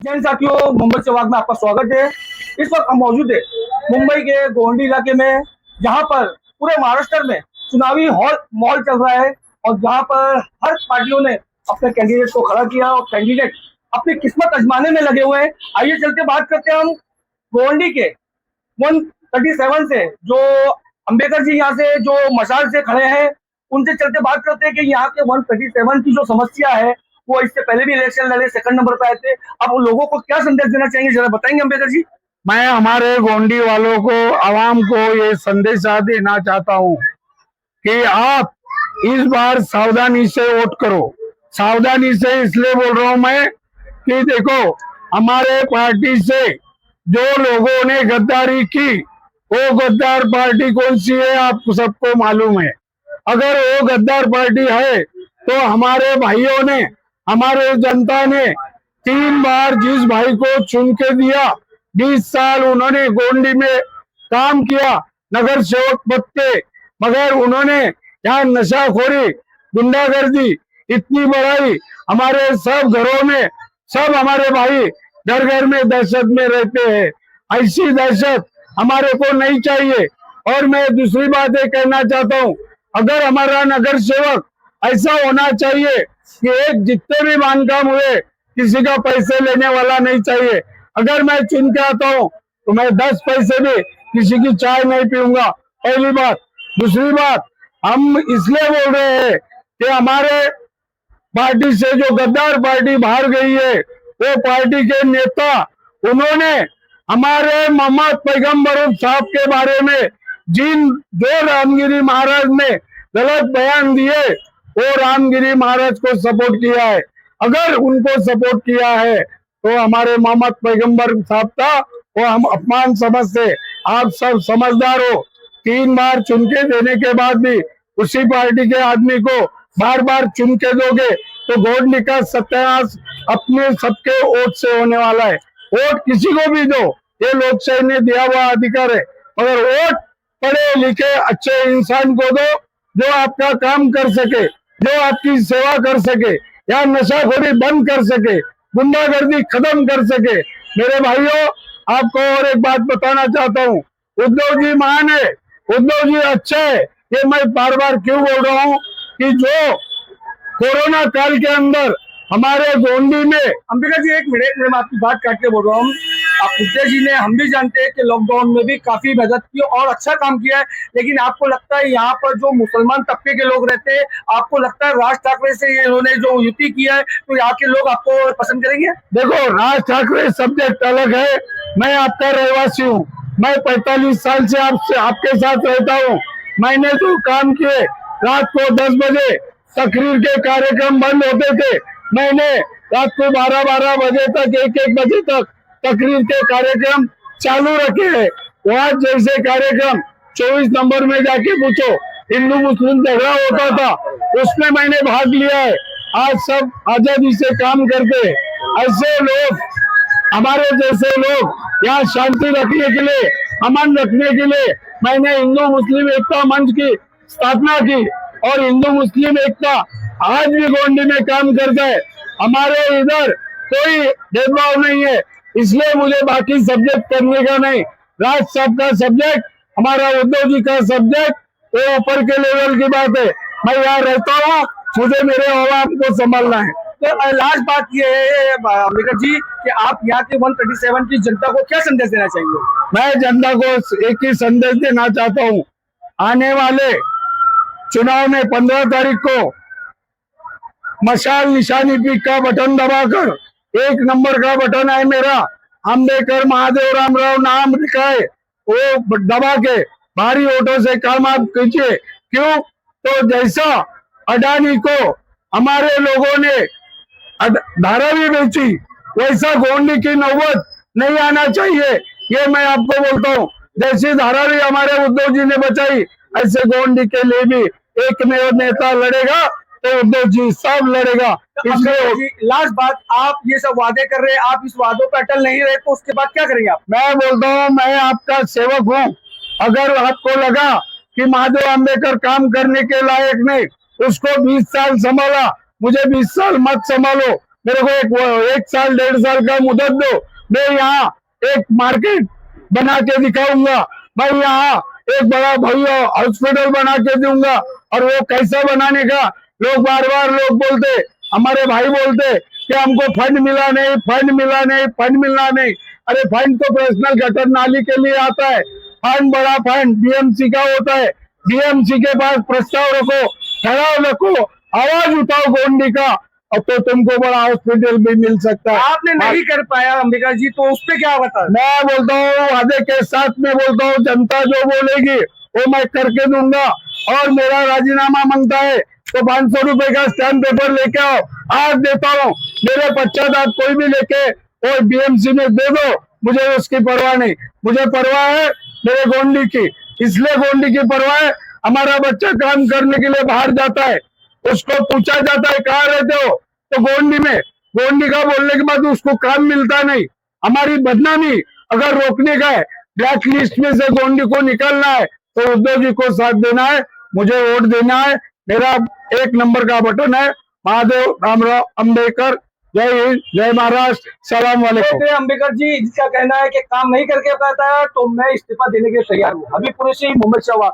जैन साथियों, मुंबई से वाग में आपका स्वागत है। इस वक्त हम मौजूद है मुंबई के गोंडी इलाके में, जहां पर पूरे महाराष्ट्र में चुनावी हॉल माहौल चल रहा है और जहां पर हर पार्टियों ने अपने कैंडिडेट को खड़ा किया और कैंडिडेट अपनी किस्मत आजमाने में लगे हुए हैं। आइए चलते बात करते हैं हम गोंडी के 137 से, जो अंबेडकर जी यहाँ से जो मशाल से खड़े हैं, उनसे चलते बात करते हैं कि यहाँ के 137 की जो समस्या है, वो इससे पहले भी इलेक्शन लड़े, सेकंड नंबर पे आए थे। अब उन लोगों को क्या संदेश देना चाहेंगे, जरा बताएंगे अंबेडकर जी। मैं हमारे गोंडी वालों को, आवाम को ये संदेशा देना चाहता हूँ कि आप इस बार सावधानी से वोट करो। सावधानी से इसलिए बोल रहा हूँ मैं कि देखो, हमारे पार्टी से जो लोगों ने गद्दारी की, वो गद्दार पार्टी कौन सी है आप सबको मालूम है। अगर वो गद्दार पार्टी है तो हमारे भाइयों ने, हमारे जनता ने 3 बार जिस भाई को चुन के दिया, 20 साल उन्होंने गोंडी में काम किया, नगर सेवक पद पे, मगर उन्होंने यहाँ नशाखोरी, गुंडागर्दी इतनी बढ़ाई, हमारे सब घरों में सब हमारे भाई घर घर में दहशत में रहते हैं। ऐसी दहशत हमारे को नहीं चाहिए। और मैं दूसरी बात ये कहना चाहता हूँ, अगर हमारा नगर सेवक ऐसा होना चाहिए कि एक जितने भी बांधकाम हुए किसी का पैसे लेने वाला नहीं चाहिए। अगर मैं चुन के आता हूँ तो मैं 10 पैसे भी किसी की चाय नहीं पीऊंगा, पहली बात। दूसरी बात, हम इसलिए बोल रहे हैं कि हमारे पार्टी से जो गद्दार पार्टी बाहर गई है, वो पार्टी के नेता, उन्होंने हमारे मोहम्मद पैगंबर साहब के बारे में जो रामगिरी महाराज ने गलत बयान दिए, वो रामगिरी महाराज को सपोर्ट किया है। अगर उनको सपोर्ट किया है तो हमारे मोहम्मद पैगंबर साहब का वो हम अपमान समझते। आप सब समझदार हो, 3 बार चुन के देने के बाद भी उसी पार्टी के आदमी को बार बार चुन के दोगे तो गोंडी का सत्यानाश अपने सबके वोट से होने वाला है। वोट किसी को भी दो, ये लोकशाही ने दिया हुआ अधिकार है, मगर वोट पढ़े लिखे अच्छे इंसान को दो जो आपका काम कर सके, जो आपकी सेवा कर सके, या नशाखोरी बंद कर सके, गुंडागर्दी खत्म कर सके। मेरे भाइयों, आपको और एक बात बताना चाहता हूँ, उद्धव जी महान है, उद्धव जी अच्छे है। ये मैं बार बार क्यों बोल रहा हूँ कि जो कोरोना काल के अंदर हमारे गोंडी में, अंबिका जी एक मिनट, मैं आपकी बात काट के बोल रहा हूँ। उद्धव जी ने, हम भी जानते हैं कि लॉकडाउन में भी काफी मदद की और अच्छा काम किया है, लेकिन आपको लगता है यहाँ पर जो मुसलमान तबके के लोग रहते हैं, आपको लगता है राज ठाकरे से इन्होंने जो युति किया है तो यहाँ के लोग आपको पसंद करेंगे? देखो, राज ठाकरे सब्जेक्ट अलग है। मैं आपका रहवासी हूँ, मैं 45 साल से आपके साथ रहता हूँ। मैंने जो काम किए, रात को 10 बजे तकरीर के कार्यक्रम बंद होते थे, मैंने रात को 12-12 बजे तक, 1-1 बजे तक तकरीर के कार्यक्रम चालू रखे हैं। वहाँ जैसे कार्यक्रम 24 नंबर में जाके पूछो, हिंदू मुस्लिम झगड़ा होता था, उसमें मैंने भाग लिया है। आज सब आजादी से काम करते हैं। ऐसे लोग, हमारे जैसे लोग यहाँ शांति रखने के लिए, अमन रखने के लिए मैंने हिंदू मुस्लिम एकता मंच की स्थापना की, और हिंदू मुस्लिम एकता आज भी गोंडी में काम करता है। हमारे इधर कोई भेदभाव नहीं है, इसलिए मुझे बाकी सब्जेक्ट करने का नहीं। राज साहब का सब्जेक्ट, हमारा उद्धव जी का सब्जेक्ट, वो ऊपर के लेवल की बात है। मैं यहाँ रहता हूँ, मुझे मेरे आवाम को संभालना है। तो लास्ट बात ये है अंबिका जी कि आप यहाँ के 137 की जनता को क्या संदेश देना चाहेंगे? मैं जनता को एक ही संदेश देना चाहता हूँ, आने वाले चुनाव में 15 तारीख को मशाल निशानी पीक का बटन दबाकर, 1 नंबर का बटन है मेरा, अंबेडकर महादेव रामराव नाम लिखा है, वो दबा के भारी वोटों से काम आप कीजिए। क्यों? तो जैसा अडानी को हमारे लोगों ने धारावी बेची, वैसा गोंडी की नौबत नहीं आना चाहिए। ये मैं आपको बोलता हूँ, जैसी धारावी हमारे उद्धव जी ने बचाई, ऐसे गोंडी के लिए भी एक नेता लड़ेगा तो उद्धव जी सब लड़ेगा। इसलिए लास्ट बात, आप ये सब वादे कर रहे हैं, आप इस वादों पर अटल नहीं रहे तो उसके बाद क्या करेंगे आप? मैं बोलता हूँ, मैं आपका सेवक हूँ। अगर आपको लगा कि महादेव अम्बेडकर काम करने के लायक नहीं, उसको 20 साल संभाला, मुझे 20 साल मत संभालो। मेरे को एक साल 1.5 साल का मुदत दो, मैं यहाँ एक मार्केट बना के दिखाऊंगा, मैं यहाँ एक बड़ा भव्य हॉस्पिटल बना के दूंगा। और वो कैसा बनाने का, लोग बार बार लोग बोलते, हमारे भाई बोलते कि हमको फंड मिला नहीं, फंड मिला नहीं, फंड मिला नहीं। अरे फंड तो पर्सनल गटर नाली के लिए आता है, फंड बड़ा फंड बीएमसी का होता है। बीएमसी के पास प्रस्ताव रखो, ठहराव रखो, आवाज उठाओ गोंडी का, अब तो तुमको बड़ा हॉस्पिटल भी मिल सकता है। आपने नहीं कर पाया अंबिका जी, तो उस पे क्या बता? मैं बोलता हूँ वादे के साथ में बोलता हूँ, जनता जो बोलेगी वो मैं करके दूंगा। और मेरा राजीनामा मांगता है तो 500 रुपए का स्टैम्प पेपर लेके आओ, आज देता हूँ। मेरे पश्चात कोई भी लेके और बीएमसी में दे दो, मुझे उसकी परवाह नहीं। मुझे परवाह है मेरे गोंडी की, इसलिए गोंडी की परवाह है। हमारा बच्चा काम करने के लिए बाहर जाता है, उसको पूछा जाता है कहाँ रहते हो, तो गोंडी में। गोंडी का बोलने के बाद उसको काम मिलता नहीं। हमारी बदनामी अगर रोकने का है, ब्लैक लिस्ट में से गोंडी को निकालना है, तो उद्धव जी को साथ देना है, मुझे वोट देना है। मेरा 1 नंबर का बटन है, महादेव रामराव अंबेडकर। जय हिंद, जय महाराष्ट्र, सलाम वालेकुम। तो अंबेडकर जी जिसका कहना है कि काम नहीं करके पाता है, तो मैं इस्तीफा देने के लिए तैयार हूँ। अभी पुणे से ही मोहम्मद शहबाज।